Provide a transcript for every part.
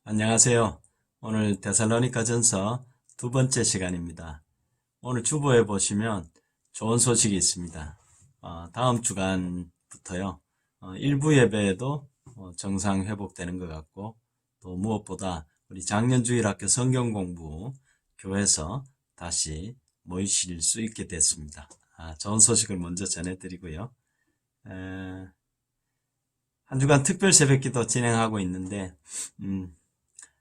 안녕하세요. 오늘 데살로니가전서 두 번째 시간입니다. 오늘 주보에 보시면 좋은 소식이 있습니다. 다음 주간부터요. 일부 예배도 정상 회복되는 것 같고, 또 무엇보다 우리 작년주일학교 성경공부 교회에서 다시 모이실 수 있게 됐습니다. 좋은 소식을 먼저 전해드리고요. 한 주간 특별 새벽기도 진행하고 있는데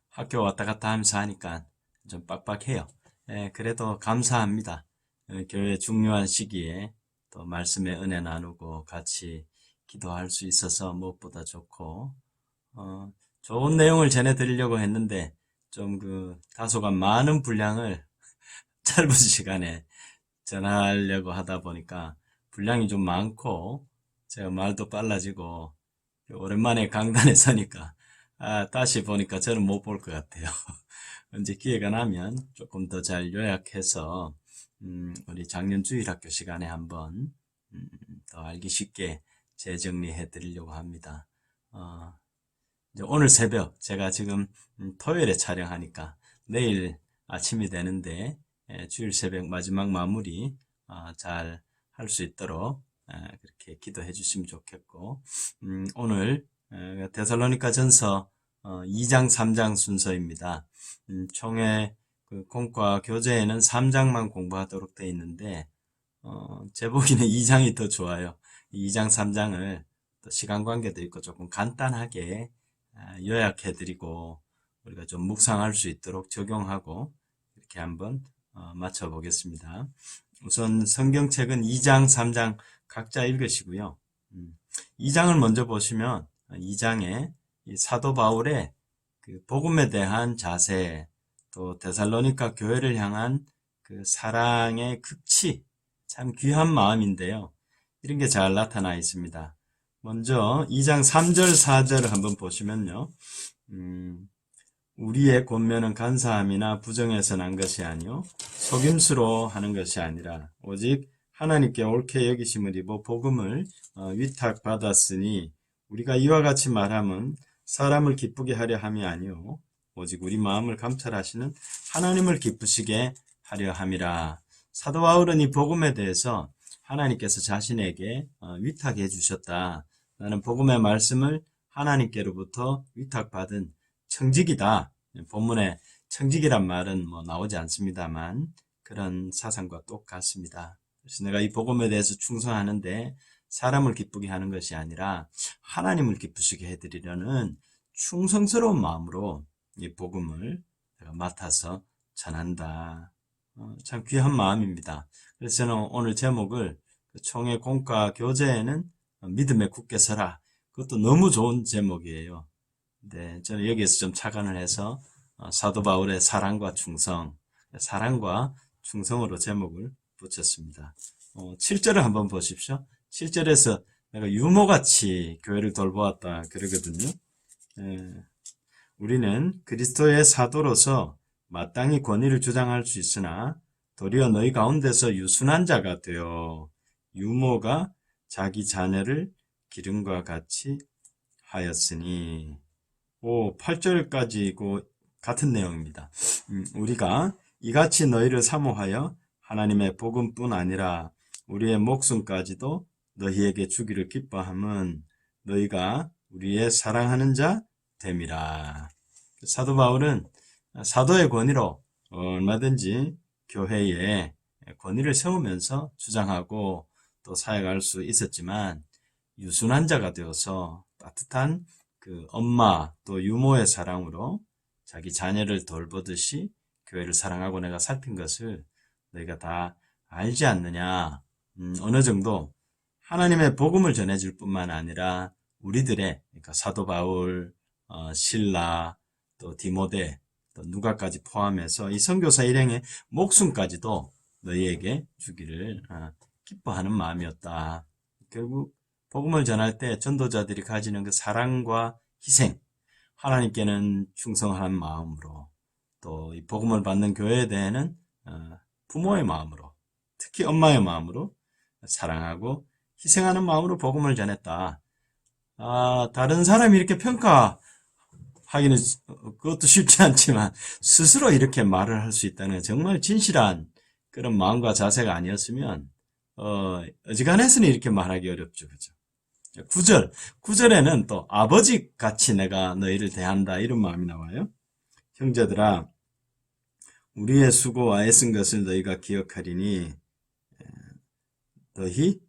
학교 왔다 갔다 하면서 하니까 좀 빡빡해요. 그래도 감사합니다. 교회 중요한 시기에 또 말씀의 은혜 나누고 같이 기도할 수 있어서 무엇보다 좋고, 좋은 내용을 전해드리려고 했는데 좀 다소간 많은 분량을 짧은 시간에 전하려고 하다 보니까 분량이 좀 많고 제가 말도 빨라지고 오랜만에 강단에 서니까 다시 보니까 저는 못 볼 것 같아요. 언제 기회가 나면 조금 더 잘 요약해서 우리 작년 주일학교 시간에 한번 더 알기 쉽게 재정리해 드리려고 합니다. 이제 오늘 새벽 제가 지금 토요일에 촬영하니까 내일 아침이 되는데 주일 새벽 마지막 마무리 잘 할 수 있도록 그렇게 기도해 주시면 좋겠고, 오늘 데살로니가 전서 2장 3장 순서입니다. 총회 공과 교재에는 3장만 공부하도록 되어 있는데 제 보기에는 2장이 더 좋아요. 2장 3장을 또 시간 관계도 있고 조금 간단하게 요약해 드리고 우리가 좀 묵상할 수 있도록 적용하고 이렇게 한번 맞춰 보겠습니다. 우선 성경책은 2장 3장 각자 읽으시고요. 2장을 먼저 보시면 2장에 사도 바울의 복음에 대한 자세, 또 데살로니가 교회를 향한 사랑의 극치, 참 귀한 마음인데요. 이런 게 잘 나타나 있습니다. 먼저 2장 3절 4절을 한번 보시면요. 우리의 권면은 간사함이나 부정해서 난 것이 아니요 속임수로 하는 것이 아니라 오직 하나님께 옳게 여기심을 입어 복음을 위탁받았으니 우리가 이와 같이 말함은 사람을 기쁘게 하려 함이 아니요 오직 우리 마음을 감찰하시는 하나님을 기쁘시게 하려 함이라. 사도 바울은 이 복음에 대해서 하나님께서 자신에게 위탁해 주셨다. 나는 복음의 말씀을 하나님께로부터 위탁받은 청직이다. 본문에 청직이란 말은 나오지 않습니다만 그런 사상과 똑같습니다. 그래서 내가 이 복음에 대해서 충성하는데 사람을 기쁘게 하는 것이 아니라 하나님을 기쁘시게 해드리려는 충성스러운 마음으로 이 복음을 내가 맡아서 전한다. 참 귀한 마음입니다. 그래서 저는 오늘 제목을 총회 공과 교재에는 믿음에 굳게 서라. 그것도 너무 좋은 제목이에요. 네, 저는 여기에서 좀 착안을 해서 사도 바울의 사랑과 충성, 사랑과 충성으로 제목을 붙였습니다. 7절을 한번 보십시오. 7절에서 내가 유모같이 교회를 돌보았다 그러거든요. 우리는 그리스도의 사도로서 마땅히 권위를 주장할 수 있으나 도리어 너희 가운데서 유순한 자가 되어 유모가 자기 자녀를 기름과 같이 하였으니 8절까지고 같은 내용입니다. 우리가 이같이 너희를 사모하여 하나님의 복음뿐 아니라 우리의 목숨까지도 너희에게 주기를 기뻐함은 너희가 우리의 사랑하는 자 됨이라. 사도 바울은 사도의 권위로 얼마든지 교회에 권위를 세우면서 주장하고 또 사역할 수 있었지만 유순한 자가 되어서 따뜻한 엄마 또 유모의 사랑으로 자기 자녀를 돌보듯이 교회를 사랑하고 내가 살핀 것을 너희가 다 알지 않느냐. 어느 정도 하나님의 복음을 전해줄 뿐만 아니라 우리들의 그러니까 사도 바울, 실라, 또 디모데, 또 누가까지 포함해서 이 선교사 일행의 목숨까지도 너희에게 주기를 기뻐하는 마음이었다. 결국 복음을 전할 때 전도자들이 가지는 그 사랑과 희생, 하나님께는 충성한 마음으로 또 이 복음을 받는 교회에 대해는 부모의 마음으로, 특히 엄마의 마음으로 사랑하고 희생하는 마음으로 복음을 전했다. 다른 사람이 이렇게 하기는 그것도 쉽지 않지만 스스로 이렇게 말을 할 수 있다는 정말 진실한 그런 마음과 자세가 아니었으면 어지간해서는 이렇게 말하기 어렵죠. 그죠? 9절에는 또 아버지 같이 내가 너희를 대한다 이런 마음이 나와요. 형제들아 우리의 수고와 애쓴 것을 너희가 기억하리니 너희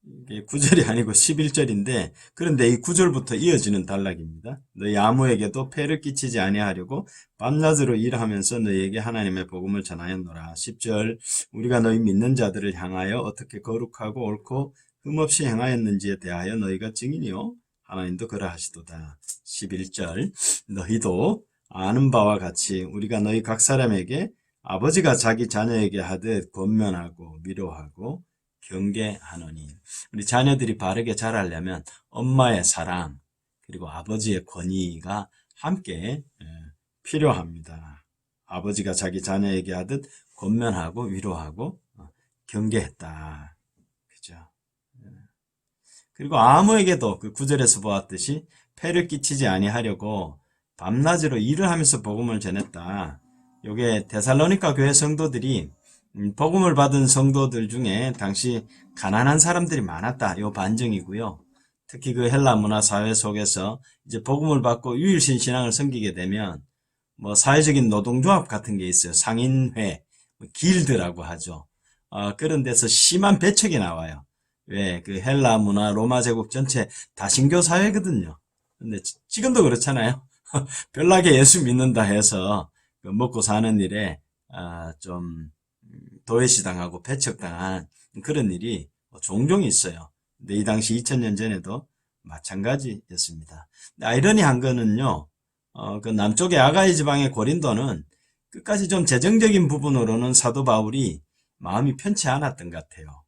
이게 9절이 아니고 11절인데 그런데 이 9절부터 이어지는 단락입니다. 너희 아무에게도 폐를 끼치지 아니하려고 밤낮으로 일하면서 너희에게 하나님의 복음을 전하였노라. 10절 우리가 너희 믿는 자들을 향하여 어떻게 거룩하고 옳고 흠없이 행하였는지에 대하여 너희가 증인이요 하나님도 그러하시도다. 11절 너희도 아는 바와 같이 우리가 너희 각 사람에게 아버지가 자기 자녀에게 하듯 권면하고 위로하고 경계하노니 우리 자녀들이 바르게 자라려면 엄마의 사랑 그리고 아버지의 권위가 함께 필요합니다. 아버지가 자기 자녀에게 하듯 권면하고 위로하고 경계했다. 그죠? 그리고 아무에게도 그 9절에서 보았듯이 폐를 끼치지 아니하려고 밤낮으로 일을 하면서 복음을 전했다. 요게 데살로니가 교회 성도들이 복음을 받은 성도들 중에 당시 가난한 사람들이 많았다. 요 반증이고요. 특히 그 헬라 문화 사회 속에서 이제 복음을 받고 유일신 신앙을 섬기게 되면 뭐 사회적인 노동조합 같은 게 있어요. 상인회, 길드라고 하죠. 그런 데서 심한 배척이 나와요. 왜? 그 헬라 문화 로마 제국 전체 다신교 사회거든요. 근데 지금도 그렇잖아요. 별나게 예수 믿는다 해서 먹고 사는 일에 좀 도외시당하고 배척당한 그런 일이 종종 있어요. 근데 이 당시 2000년 전에도 마찬가지였습니다. 아이러니한 거는요, 그 남쪽의 아가이 지방의 고린도는 끝까지 좀 재정적인 부분으로는 사도 바울이 마음이 편치 않았던 것 같아요.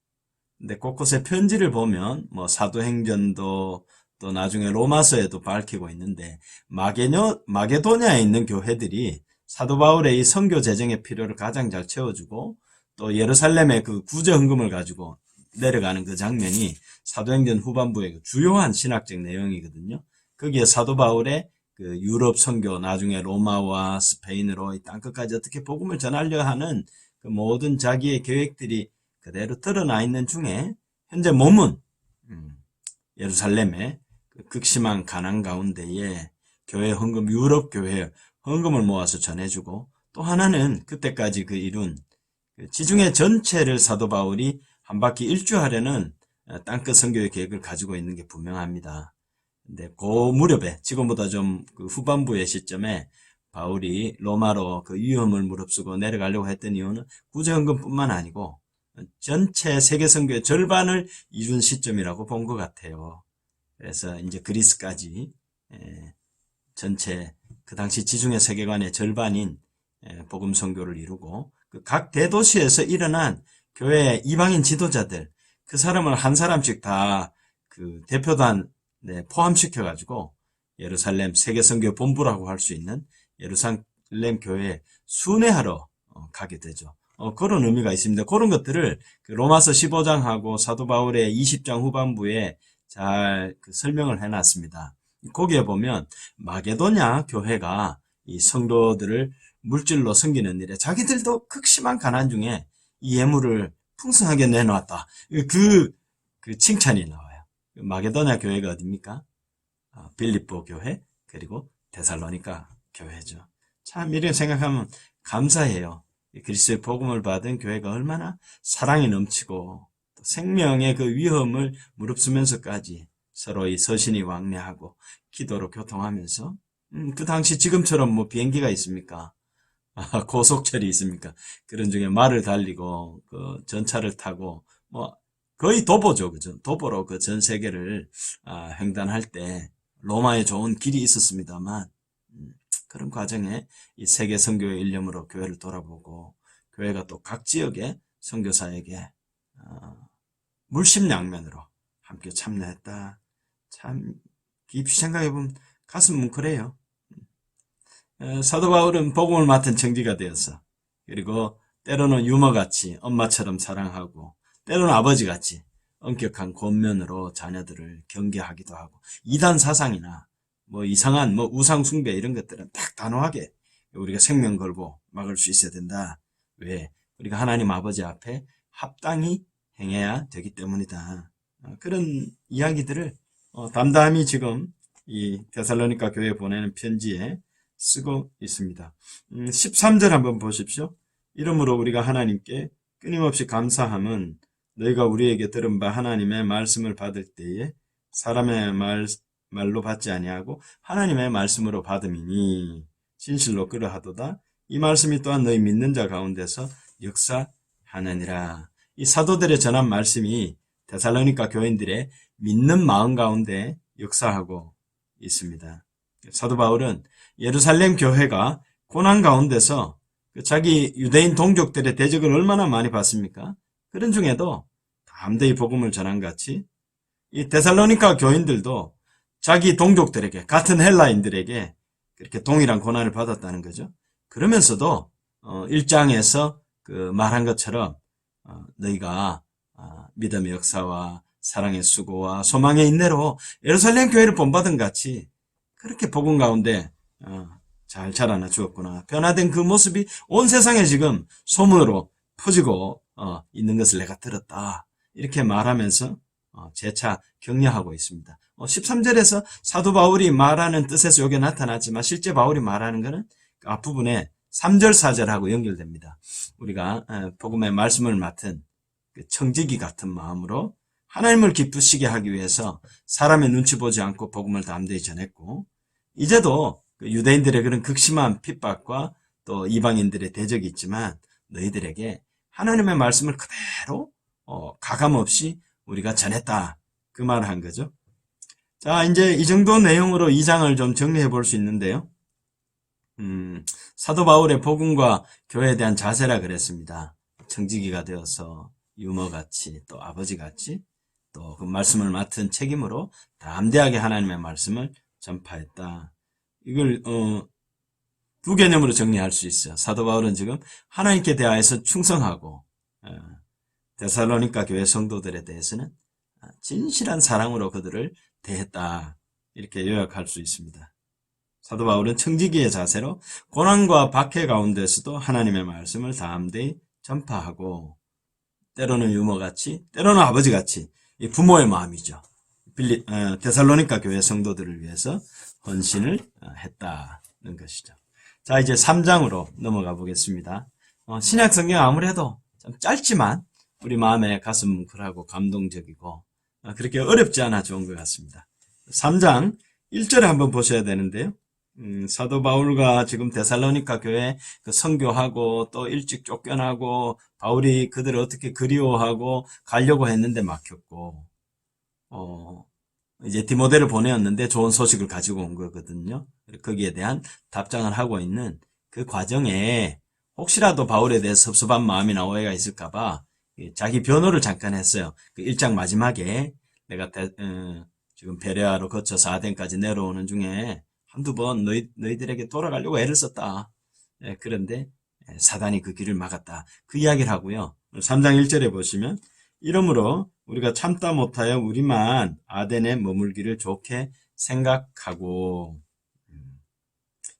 근데 곳곳에 편지를 보면 뭐 사도행전도 또 나중에 로마서에도 밝히고 있는데 마게도냐에 있는 교회들이 사도 바울의 이 선교 재정의 필요를 가장 잘 채워주고 또 예루살렘의 그 구제 헌금을 가지고 내려가는 그 장면이 사도행전 후반부의 주요한 신학적 내용이거든요. 거기에 사도 바울의 그 유럽 선교 나중에 로마와 스페인으로 이 땅끝까지 어떻게 복음을 전하려 하는 그 모든 자기의 계획들이 그대로 드러나 있는 중에 현재 몸은 예루살렘의 그 극심한 가난 가운데에 교회 헌금 유럽 교회 헌금을 모아서 전해주고 또 하나는 그때까지 그 이룬 지중해 전체를 사도 바울이 한 바퀴 일주하려는 땅끝 선교의 계획을 가지고 있는 게 분명합니다. 근데 그 무렵에 지금보다 좀 그 후반부의 시점에 바울이 로마로 그 위험을 무릅쓰고 내려가려고 했던 이유는 구제헌금뿐만 아니고 전체 세계 선교의 절반을 이룬 시점이라고 본 것 같아요. 그래서 이제 그리스까지 전체 그 당시 지중해 세계관의 절반인 복음 선교를 이루고 각 대도시에서 일어난 교회 이방인 지도자들 그 사람을 한 사람씩 다 그 대표단 포함시켜 가지고 예루살렘 세계 선교 본부라고 할 수 있는 예루살렘 교회에 순회하러 가게 되죠. 그런 의미가 있습니다. 그런 것들을 로마서 15장하고 사도 바울의 20장 후반부에 잘 설명을 해놨습니다. 거기에 보면 마게도냐 교회가 이 성도들을 물질로 섬기는 일에 자기들도 극심한 가난 중에 이 예물을 풍성하게 내놓았다. 그 칭찬이 나와요. 마게도냐 교회가 어디입니까? 빌립보 교회 그리고 데살로니가 교회죠. 참 이렇게 생각하면 감사해요. 그리스도의 복음을 받은 교회가 얼마나 사랑이 넘치고 생명의 그 위험을 무릅쓰면서까지 서로의 서신이 왕래하고 기도로 교통하면서 그 당시 지금처럼 뭐 비행기가 있습니까? 고속철이 있습니까? 그런 중에 말을 달리고 그 전차를 타고 뭐 거의 도보죠, 그죠? 도보로 그 전 세계를 횡단할 때 로마에 좋은 길이 있었습니다만 그런 과정에 이 세계 선교의 일념으로 교회를 돌아보고 교회가 또 각 지역의 선교사에게 물심양면으로 함께 참여했다. 참 깊이 생각해보면 가슴 뭉클해요. 사도 바울은 복음을 맡은 청지가 되어서 그리고 때로는 유머같이 엄마처럼 사랑하고 때로는 아버지같이 엄격한 권면으로 자녀들을 경계하기도 하고 이단 사상이나 뭐 이상한 뭐 우상 숭배 이런 것들은 딱 단호하게 우리가 생명 걸고 막을 수 있어야 된다. 왜? 우리가 하나님 아버지 앞에 합당히 행해야 되기 때문이다. 그런 이야기들을 담담히 지금 이 데살로니가 교회에 보내는 편지에 쓰고 있습니다. 13절 한번 보십시오. 이러므로 우리가 하나님께 끊임없이 감사함은 너희가 우리에게 들은 바 하나님의 말씀을 받을 때에 사람의 말로 받지 아니하고 하나님의 말씀으로 받음이니 진실로 그러하도다. 이 말씀이 또한 너희 믿는 자 가운데서 역사하느니라. 이 사도들의 전한 말씀이 데살로니가 교인들의 믿는 마음 가운데 역사하고 있습니다. 사도 바울은 예루살렘 교회가 고난 가운데서 자기 유대인 동족들의 대적을 얼마나 많이 받습니까? 그런 중에도 담대히 복음을 전한 같이 이 데살로니가 교인들도 자기 동족들에게, 같은 헬라인들에게 그렇게 동일한 고난을 받았다는 거죠. 그러면서도 1장에서 그 말한 것처럼 너희가 믿음의 역사와 사랑의 수고와 소망의 인내로 예루살렘 교회를 본받은 같이 그렇게 복음 가운데 잘 자라나 주었구나. 변화된 그 모습이 온 세상에 지금 소문으로 퍼지고 있는 것을 내가 들었다. 이렇게 말하면서 재차 격려하고 있습니다. 13절에서 사도 바울이 말하는 뜻에서 여기 나타났지만 실제 바울이 말하는 것은 그 앞부분에 3절, 4절하고 연결됩니다. 우리가 복음의 말씀을 맡은 그 청지기 같은 마음으로 하나님을 기쁘시게 하기 위해서 사람의 눈치 보지 않고 복음을 담대히 전했고 이제도 유대인들의 그런 극심한 핍박과 또 이방인들의 대적이 있지만 너희들에게 하나님의 말씀을 그대로 가감없이 우리가 전했다. 그 말을 한 거죠. 자, 이제 이 정도 내용으로 2장을 좀 정리해 볼 수 있는데요. 사도 바울의 복음과 교회에 대한 자세라 그랬습니다. 청지기가 되어서 유머같이 또 아버지같이 또 그 말씀을 맡은 책임으로 담대하게 하나님의 말씀을 전파했다. 이걸 두 개념으로 정리할 수 있어요. 사도 바울은 지금 하나님께 대하여서 충성하고 데살로니가 교회 성도들에 대해서는 진실한 사랑으로 그들을 대했다. 이렇게 요약할 수 있습니다. 사도 바울은 청지기의 자세로 고난과 박해 가운데서도 하나님의 말씀을 담대히 전파하고 때로는 유머같이 때로는 아버지같이 이 부모의 마음이죠. 데살로니가 교회 성도들을 위해서 헌신을 했다는 것이죠. 자, 이제 3장으로 넘어가 보겠습니다. 신약 성경 아무래도 좀 짧지만 우리 마음에 가슴 뭉클하고 감동적이고 그렇게 어렵지 않아 좋은 것 같습니다. 3장 1절에 한번 보셔야 되는데요. 사도 바울과 지금 데살로니가 교회 그 선교하고 또 일찍 쫓겨나고 바울이 그들을 어떻게 그리워하고 가려고 했는데 막혔고 이제 디모데를 보내었는데 좋은 소식을 가지고 온 거거든요. 거기에 대한 답장을 하고 있는 그 과정에 혹시라도 바울에 대해서 섭섭한 마음이나 오해가 있을까봐 자기 변호를 잠깐 했어요. 그 1장 마지막에 내가 지금 베레아로 거쳐서 아덴까지 내려오는 중에 한두 번 너희들에게 돌아가려고 애를 썼다. 그런데 사단이 그 길을 막았다. 그 이야기를 하고요. 3장 1절에 보시면 이러므로 우리가 참다 못하여 우리만 아덴에 머물기를 좋게 생각하고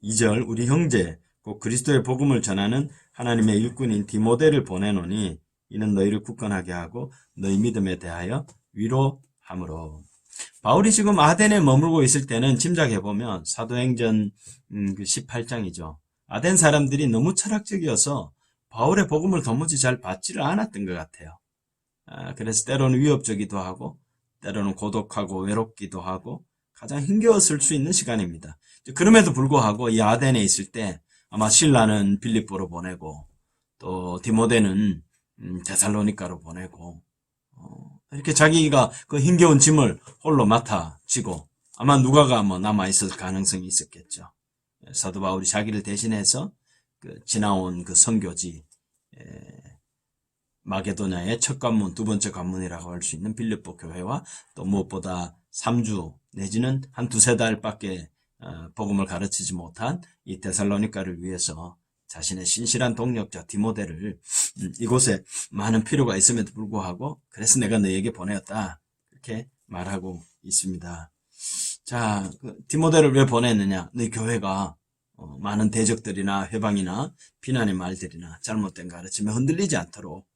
2절 우리 형제 곧 그리스도의 복음을 전하는 하나님의 일꾼인 디모데를 보내노니 이는 너희를 굳건하게 하고 너희 믿음에 대하여 위로함으로. 바울이 지금 아덴에 머물고 있을 때는 짐작해보면 사도행전 18장이죠. 아덴 사람들이 너무 철학적이어서 바울의 복음을 도무지 잘 받지를 않았던 것 같아요. 그래서 때로는 위협적이기도 하고 때로는 고독하고 외롭기도 하고 가장 힘겨웠을 수 있는 시간입니다. 그럼에도 불구하고 이 아덴에 있을 때 아마 실라는 빌립보로 보내고 또 디모데는 데살로니가로 보내고 이렇게 자기가 그 힘겨운 짐을 홀로 맡아 지고 아마 누가가 뭐 남아있을 가능성이 있었겠죠. 사도 바울이 자기를 대신해서 그 지나온 그 선교지 마게도냐의 첫 관문, 두 번째 관문이라고 할 수 있는 빌립보 교회와 또 무엇보다 3주 내지는 한 두세 달밖에 복음을 가르치지 못한 이 데살로니가를 위해서 자신의 신실한 동력자 디모데를 이곳에 많은 필요가 있음에도 불구하고 그래서 내가 너에게 보내었다. 이렇게 말하고 있습니다. 자, 디모데를 왜 보냈느냐? 너희 교회가 많은 대적들이나 회방이나 비난의 말들이나 잘못된 가르침에 흔들리지 않도록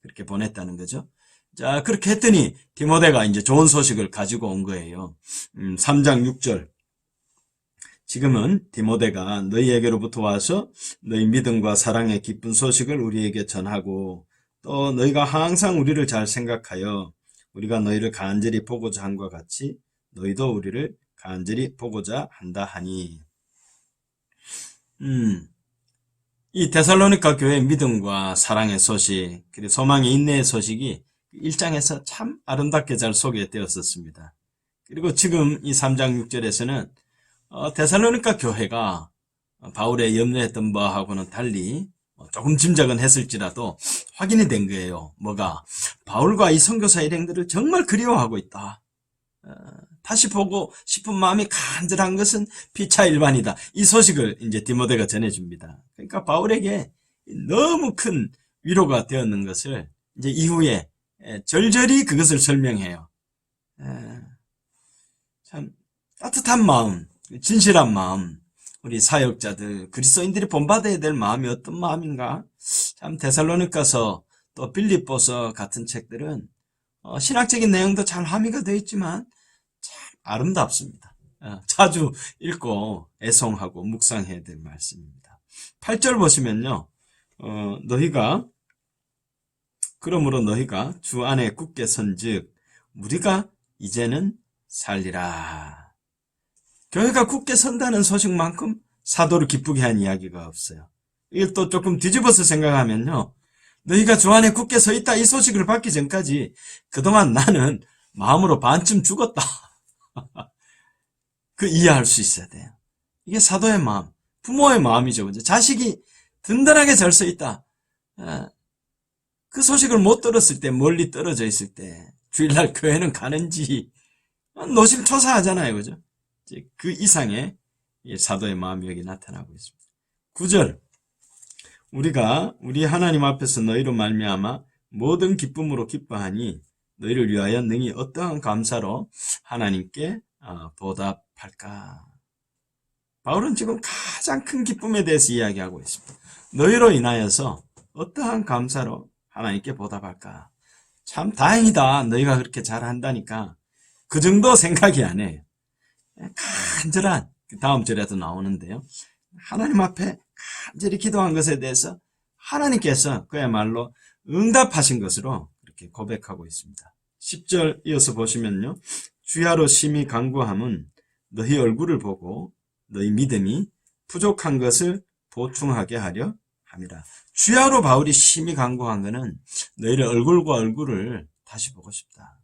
그렇게 보냈다는 거죠. 자, 그렇게 했더니 디모데가 이제 좋은 소식을 가지고 온 거예요. 3장 6절. 지금은 디모데가 너희에게로부터 와서 너희 믿음과 사랑의 기쁜 소식을 우리에게 전하고 또 너희가 항상 우리를 잘 생각하여 우리가 너희를 간절히 보고자 한과 같이 너희도 우리를 간절히 보고자 한다 하니. 이 데살로니가 교회의 믿음과 사랑의 소식, 그리고 소망의 인내의 소식이 1장에서 참 아름답게 잘 소개되었었습니다. 그리고 지금 이 3장 6절에서는 데살로니가 교회가 바울의 염려했던 바하고는 달리 조금 짐작은 했을지라도 확인이 된 거예요. 뭐가? 바울과 이 선교사 일행들을 정말 그리워하고 있다. 다시 보고 싶은 마음이 간절한 것은 피차 일반이다. 이 소식을 이제 디모데가 전해줍니다. 그러니까 바울에게 너무 큰 위로가 되었는 것을 이제 이후에 절절히 그것을 설명해요. 참 따뜻한 마음, 진실한 마음, 우리 사역자들, 그리스도인들이 본받아야 될 마음이 어떤 마음인가? 참 데살로니가서 또 빌립보서 같은 책들은 신학적인 내용도 잘 함의가 되어 있지만 참 아름답습니다. 자주 읽고 애송하고 묵상해야 될 말씀입니다. 8절 보시면요. 그러므로 너희가 주 안에 굳게 선즉 우리가 이제는 살리라. 교회가 굳게 선다는 소식만큼 사도를 기쁘게 한 이야기가 없어요. 이걸 또 조금 뒤집어서 생각하면요. 너희가 주 안에 굳게 서 있다 이 소식을 받기 전까지 그동안 나는 마음으로 반쯤 죽었다. 그 이해할 수 있어야 돼요. 이게 사도의 마음, 부모의 마음이죠. 자식이 든든하게 잘 서 있다. 그 소식을 못 들었을 때, 멀리 떨어져 있을 때, 주일날 교회는 가는지 노심초사하잖아요. 그죠? 그 이상의 사도의 마음이 여기 나타나고 있습니다. 9절. 우리가 우리 하나님 앞에서 너희로 말미암아 모든 기쁨으로 기뻐하니 너희를 위하여 능히 어떠한 감사로 하나님께 보답할까. 바울은 지금 가장 큰 기쁨에 대해서 이야기하고 있습니다. 너희로 인하여서 어떠한 감사로 하나님께 보답할까. 참 다행이다. 너희가 그렇게 잘한다니까. 그 정도 생각이 안 해요. 간절한, 다음 절에도 나오는데요. 하나님 앞에 간절히 기도한 것에 대해서 하나님께서 그야말로 응답하신 것으로 그렇게 고백하고 있습니다. 10절 이어서 보시면요. 주야로 심히 간구함은 너희 얼굴을 보고 너희 믿음이 부족한 것을 보충하게 하려 함이라. 주야로 바울이 심히 간구한 것은 너희를 얼굴과 얼굴을 다시 보고 싶다.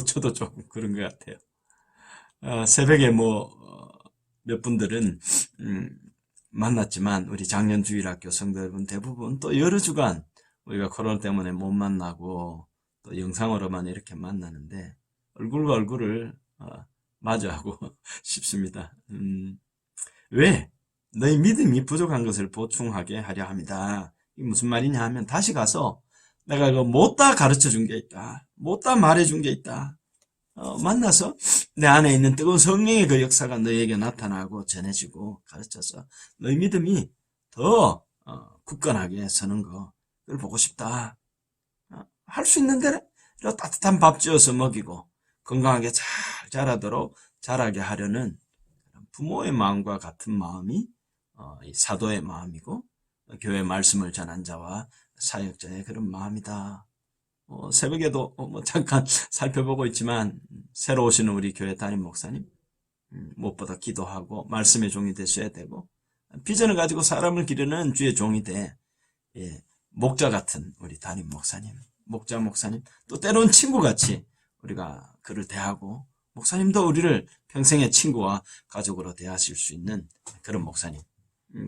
저도 조금 그런 것 같아요. 새벽에 몇 분들은 만났지만 우리 작년 주일학교 성도 여러분 대부분 또 여러 주간 우리가 코로나 때문에 못 만나고 또 영상으로만 이렇게 만나는데 얼굴과 얼굴을 마주하고 싶습니다. 왜? 너희 믿음이 부족한 것을 보충하게 하려 합니다. 이게 무슨 말이냐 하면 다시 가서 내가 이거 못다 가르쳐 준 게 있다. 못다 말해 준 게 있다. 만나서 내 안에 있는 뜨거운 성령의 그 역사가 너희에게 나타나고 전해지고 가르쳐서 너희 믿음이 더 굳건하게 서는 거를 보고 싶다. 할 수 있는 대로 따뜻한 밥 지어서 먹이고 건강하게 잘 자라도록 자라게 하려는 부모의 마음과 같은 마음이 이 사도의 마음이고 교회 말씀을 전한 자와 사역자의 그런 마음이다. 새벽에도 잠깐 살펴보고 있지만 새로 오시는 우리 교회 담임 목사님 무엇보다 기도하고 말씀의 종이 되셔야 되고 비전을 가지고 사람을 기르는 주의 종이 돼 목자 같은 우리 담임 목사님, 목자 목사님 또 때로는 친구같이 우리가 그를 대하고 목사님도 우리를 평생의 친구와 가족으로 대하실 수 있는 그런 목사님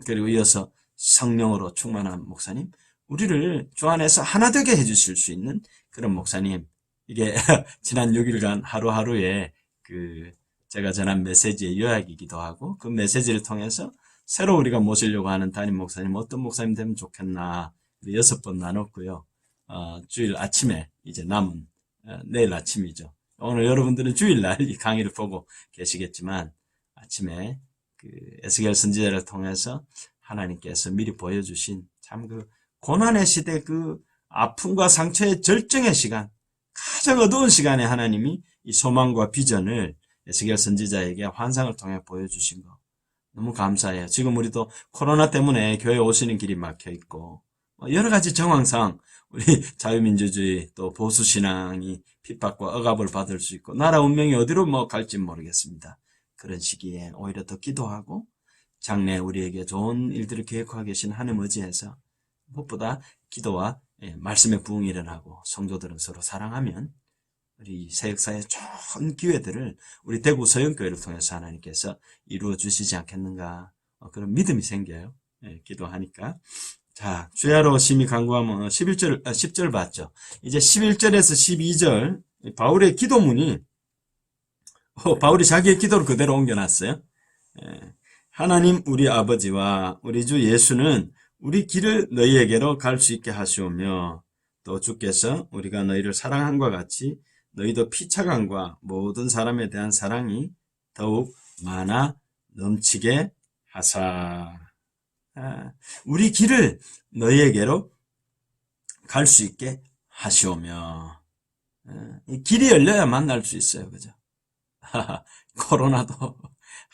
그리고 이어서 성령으로 충만한 목사님 우리를 주 안에서 하나 되게 해주실 수 있는 그런 목사님. 이게 지난 6일간 하루하루의 제가 전한 메시지의 요약이기도 하고 그 메시지를 통해서 새로 우리가 모시려고 하는 담임 목사님 어떤 목사님 되면 좋겠나 6번 나눴고요. 주일 아침에 이제 남은 내일 아침이죠. 오늘 여러분들은 주일날 이 강의를 보고 계시겠지만 아침에 그 에스겔 선지자를 통해서 하나님께서 미리 보여주신 참 그 고난의 시대, 그 아픔과 상처의 절정의 시간, 가장 어두운 시간에 하나님이 이 소망과 비전을 에스겔 선지자에게 환상을 통해 보여주신 거 너무 감사해요. 지금 우리도 코로나 때문에 교회 오시는 길이 막혀 있고 여러 가지 정황상 우리 자유민주주의 또 보수신앙이 핍박과 억압을 받을 수 있고 나라 운명이 어디로 갈지 모르겠습니다. 그런 시기에 오히려 더 기도하고 장래 우리에게 좋은 일들을 계획하고 계신 하나님 의지해서 무엇보다 기도와 말씀의 부흥이 일어나고 성도들은 서로 사랑하면 우리 새 역사의 좋은 기회들을 우리 대구 서영교회를 통해서 하나님께서 이루어 주시지 않겠는가, 그런 믿음이 생겨요. 기도하니까. 자, 주야로 심히 간구하면 10절 봤죠. 이제 11절에서 12절 바울의 기도문이 바울이 자기의 기도를 그대로 옮겨놨어요. 하나님 우리 아버지와 우리 주 예수는 우리 길을 너희에게로 갈 수 있게 하시오며 또 주께서 우리가 너희를 사랑함과 같이 너희도 피차감과 모든 사람에 대한 사랑이 더욱 많아 넘치게 하사. 우리 길을 너희에게로 갈 수 있게 하시오며. 이 길이 열려야 만날 수 있어요. 그죠? 코로나도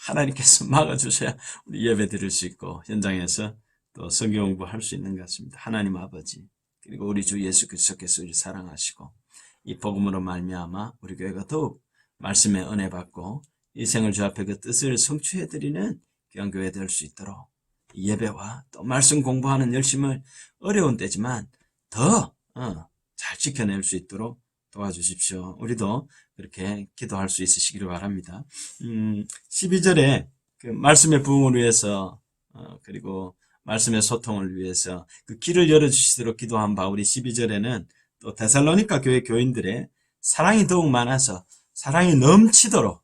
하나님께서 막아주셔야 우리 예배 드릴 수 있고 현장에서 또 성경 공부할 수 있는 것 같습니다. 하나님 아버지 그리고 우리 주 예수 그리스도께서 우리 사랑하시고 이 복음으로 말미암아 우리 교회가 더욱 말씀의 은혜 받고 이 생을 주 앞에 그 뜻을 성취해드리는 귀한 교회 될 수 있도록 예배와 또 말씀 공부하는 열심을 어려운 때지만 더 잘 지켜낼 수 있도록 도와주십시오. 우리도 그렇게 기도할 수 있으시기를 바랍니다. 12절에 그 말씀의 부흥을 위해서 그리고 말씀의 소통을 위해서 그 길을 열어주시도록 기도한 바울이 12절에는 또 데살로니가 교회 교인들의 사랑이 더욱 많아서 사랑이 넘치도록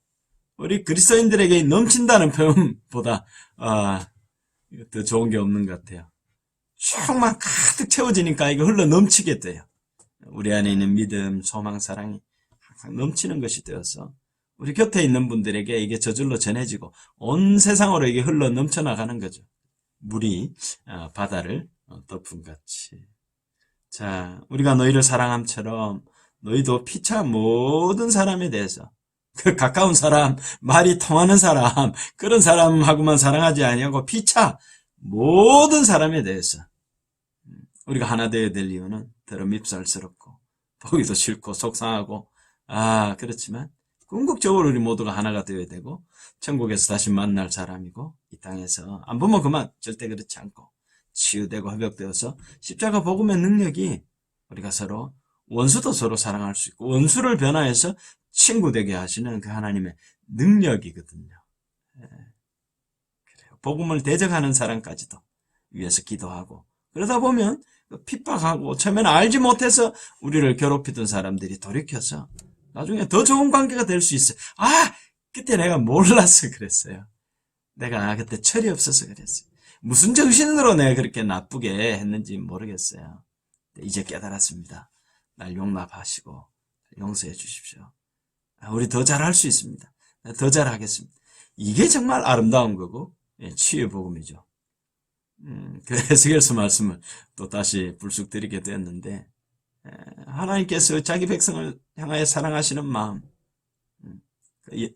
우리 그리스도인들에게 넘친다는 표현보다 더 좋은 게 없는 것 같아요. 쫙만 가득 채워지니까 이거 흘러 넘치게 돼요. 우리 안에 있는 믿음, 소망, 사랑이 항상 넘치는 것이 되어서 우리 곁에 있는 분들에게 이게 저절로 전해지고 온 세상으로 이게 흘러 넘쳐나가는 거죠. 물이 바다를 덮은 같이. 자, 우리가 너희를 사랑함처럼 너희도 피차 모든 사람에 대해서 그 가까운 사람, 말이 통하는 사람, 그런 사람하고만 사랑하지 아니하고 피차 모든 사람에 대해서 우리가 하나 되어야 될 이유는 더러 밉살스럽고 보기도 싫고 속상하고 그렇지만 궁극적으로 우리 모두가 하나가 되어야 되고 천국에서 다시 만날 사람이고 이 땅에서 안 보면 그만 절대 그렇지 않고 치유되고 회복되어서 십자가 복음의 능력이 우리가 서로 원수도 서로 사랑할 수 있고 원수를 변화해서 친구 되게 하시는 그 하나님의 능력이거든요. 그래요. 복음을 대적하는 사람까지도 위해서 기도하고 그러다 보면 핍박하고 처음에는 알지 못해서 우리를 괴롭히던 사람들이 돌이켜서 나중에 더 좋은 관계가 될 수 있어요. 그때 내가 몰라서 그랬어요. 내가 그때 철이 없어서 그랬어요. 무슨 정신으로 내가 그렇게 나쁘게 했는지 모르겠어요. 이제 깨달았습니다. 날 용납하시고 용서해 주십시오. 우리 더 잘할 수 있습니다. 더 잘하겠습니다. 이게 정말 아름다운 거고 치유의 복음이죠. 그 에스겔서 말씀을 또 다시 불쑥 드리게 되었는데 하나님께서 자기 백성을 향하여 사랑하시는 마음,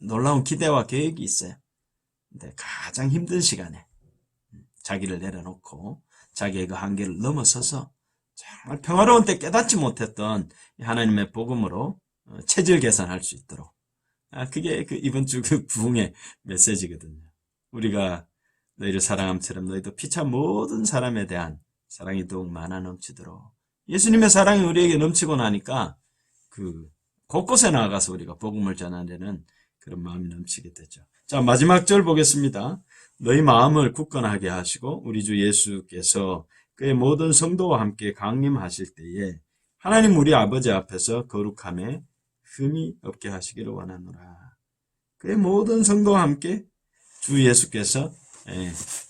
놀라운 기대와 계획이 있어요. 근데 가장 힘든 시간에 자기를 내려놓고 자기의 그 한계를 넘어서서 정말 평화로운 때 깨닫지 못했던 하나님의 복음으로 체질 개선할 수 있도록 그게 그 이번 주 그 부흥의 메시지거든요. 우리가 너희를 사랑함처럼 너희도 피차 모든 사람에 대한 사랑이 더욱 많아 넘치도록 예수님의 사랑이 우리에게 넘치고 나니까 그 곳곳에 나아가서 우리가 복음을 전하려는 그런 마음이 넘치게 되죠. 자, 마지막 절 보겠습니다. 너희 마음을 굳건하게 하시고 우리 주 예수께서 그의 모든 성도와 함께 강림하실 때에 하나님 우리 아버지 앞에서 거룩함에 흠이 없게 하시기를 원하노라. 그의 모든 성도와 함께 주 예수께서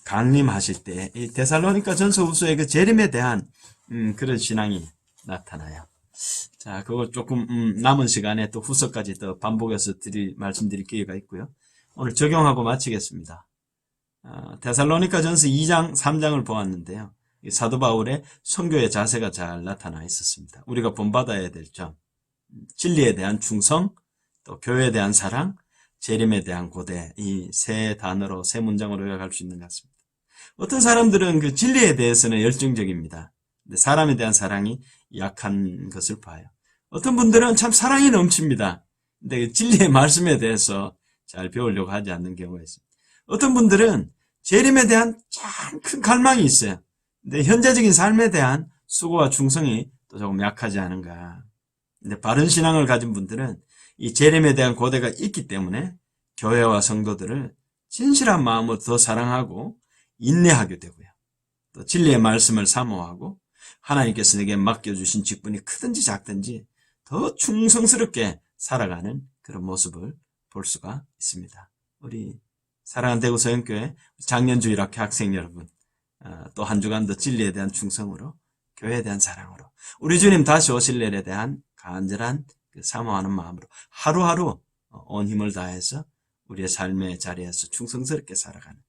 강림하실 때 이 데살로니가 전서 후서의 그 재림에 대한 그런 신앙이 나타나요. 자, 그걸 조금 남은 시간에 또 후서까지 더 반복해서 말씀드릴 기회가 있고요. 오늘 적용하고 마치겠습니다. 데살로니가 전서 2장, 3장을 보았는데요. 사도 바울의 선교의 자세가 잘 나타나 있었습니다. 우리가 본받아야 될 점, 진리에 대한 충성, 또 교회에 대한 사랑, 재림에 대한 고대, 이 세 단어로, 세 문장으로 요약할 수 있는 것 같습니다. 어떤 사람들은 그 진리에 대해서는 열정적입니다. 근데 사람에 대한 사랑이 약한 것을 봐요. 어떤 분들은 참 사랑이 넘칩니다. 근데 진리의 말씀에 대해서 잘 배우려고 하지 않는 경우가 있습니다. 어떤 분들은 재림에 대한 참 큰 갈망이 있어요. 근데 현재적인 삶에 대한 수고와 충성이 또 조금 약하지 않은가. 근데 바른 신앙을 가진 분들은 이 재림에 대한 고대가 있기 때문에 교회와 성도들을 진실한 마음으로 더 사랑하고 인내하게 되고요. 또 진리의 말씀을 사모하고 하나님께서 내게 맡겨주신 직분이 크든지 작든지 더 충성스럽게 살아가는 그런 모습을 볼 수가 있습니다. 우리 사랑하는 대구 서영교회 장년주일학회 학생 여러분, 또 한 주간도 진리에 대한 충성으로, 교회에 대한 사랑으로, 우리 주님 다시 오실 날에 대한 간절한 사모하는 마음으로 하루하루 온 힘을 다해서 우리의 삶의 자리에서 충성스럽게 살아가는,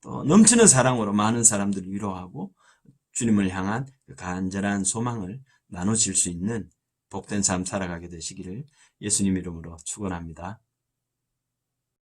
또 넘치는 사랑으로 많은 사람들을 위로하고 주님을 향한 그 간절한 소망을 나누실 수 있는 복된 삶 살아가게 되시기를 예수님 이름으로 축원합니다.